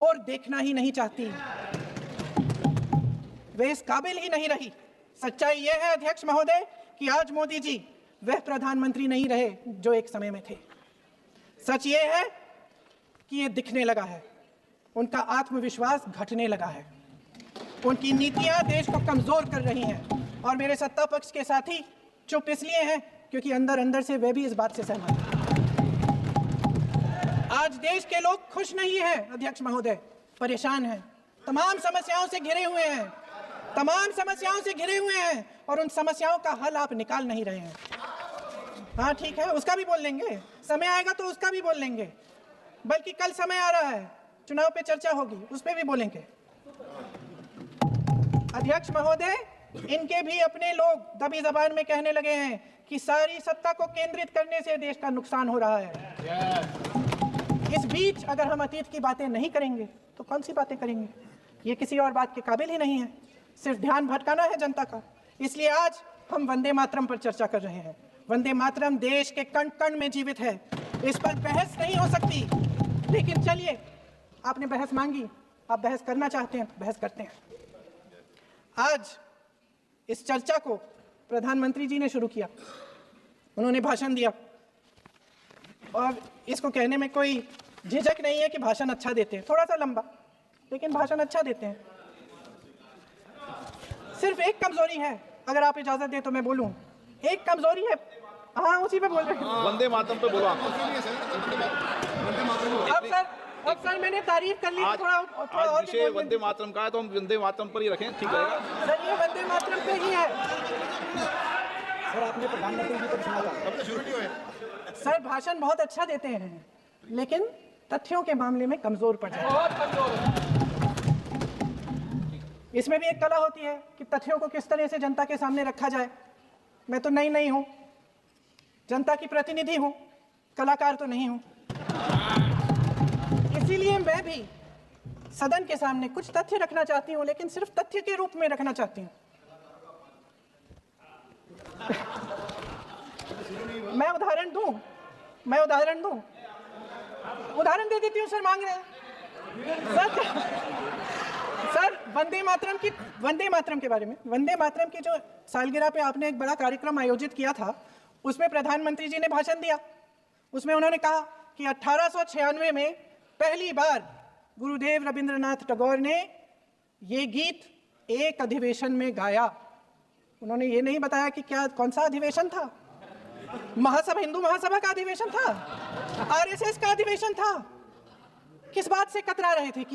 और देखना ही नहीं चाहती, वे इस काबिल ही नहीं रही। सच्चाई यह है अध्यक्ष महोदय कि आज मोदी जी वह प्रधानमंत्री नहीं रहे जो एक समय में थे। सच ये है कि ये दिखने लगा है, उनका आत्मविश्वास घटने लगा है, उनकी नीतियां देश को कमजोर कर रही हैं और मेरे सत्ता पक्ष के साथी चुप इसलिए हैं क्योंकि अंदर अंदर से वे भी इस बात से सहमत हैं। आज देश के लोग खुश नहीं हैं अध्यक्ष महोदय, परेशान हैं, तमाम समस्याओं से घिरे हुए हैं, तमाम समस्याओं से घिरे हुए हैं और उन समस्याओं का हल आप निकाल नहीं रहे हैं। हाँ ठीक है, उसका भी बोल लेंगे, समय आएगा तो उसका भी बोल लेंगे, बल्कि कल समय आ रहा है, चुनाव पे चर्चा होगी, उस पर भी बोलेंगे। अध्यक्ष महोदय, इनके भी अपने लोग दबी जबान में कहने लगे हैं कि सारी सत्ता को केंद्रित करने से देश का नुकसान हो रहा है। इस बीच अगर हम अतीत की बातें नहीं करेंगे तो कौन सी बातें करेंगे? ये किसी और बात के काबिल ही नहीं है, सिर्फ ध्यान भटकाना है जनता का। इसलिए आज हम वंदे मातरम पर चर्चा कर रहे हैं। वंदे मातरम देश के कण कण में जीवित है, इस पर बहस नहीं हो सकती। लेकिन चलिए, आपने बहस मांगी, आप बहस करना चाहते हैं, बहस करते हैं। आज इस चर्चा को प्रधानमंत्री जी ने शुरू किया, उन्होंने भाषण दिया और इसको कहने में कोई झिझक नहीं है कि भाषण अच्छा देते हैं, थोड़ा सा लंबा, लेकिन भाषण अच्छा देते हैं। सिर्फ एक कमजोरी है, अगर आप इजाजत दें तो मैं बोलूं, एक कमजोरी है। हाँ, उसी पे बोल रहे हैं, वंदे मातरम पे बोलो आप। अब सर मैंने तारीफ कर ली, थोड़ा और विषय वंदे मातरम का है तो हम वंदे मातरम पर ही रखें, ठीक है सर? ये वंदे मातरम पे ही है सर। आपने प्रधानमंत्री जी को सुना था, सर भाषण बहुत अच्छा देते हैं, लेकिन तथ्यों के मामले में कमजोर पड़ जाते हैं। इसमें भी एक कला होती है कि तथ्यों को किस तरह से जनता के सामने रखा जाए। मैं तो नहीं हूं, जनता की प्रतिनिधि हूं, कलाकार तो नहीं हूं। इसीलिए मैं भी सदन के सामने कुछ तथ्य रखना चाहती हूं, लेकिन सिर्फ तथ्य के रूप में रखना चाहती हूं। मैं उदाहरण दे देती हूं। सर मांग रहे हैं सर वंदे मातरम के बारे में, वंदे मातरम की जो सालगिरह पे आपने एक बड़ा कार्यक्रम आयोजित किया था, उसमें प्रधानमंत्री जी ने भाषण दिया। उसमें उन्होंने कहा कि 1896 में पहली बार गुरुदेव रविंद्रनाथ टैगोर ने ये गीत एक अधिवेशन में गाया। उन्होंने ये नहीं बताया कि कौन सा अधिवेशन था, हिंदू महासभा का अधिवेशन था, आरएसएस का अधिवेशन था। किस बात से कतरा रहे थे कि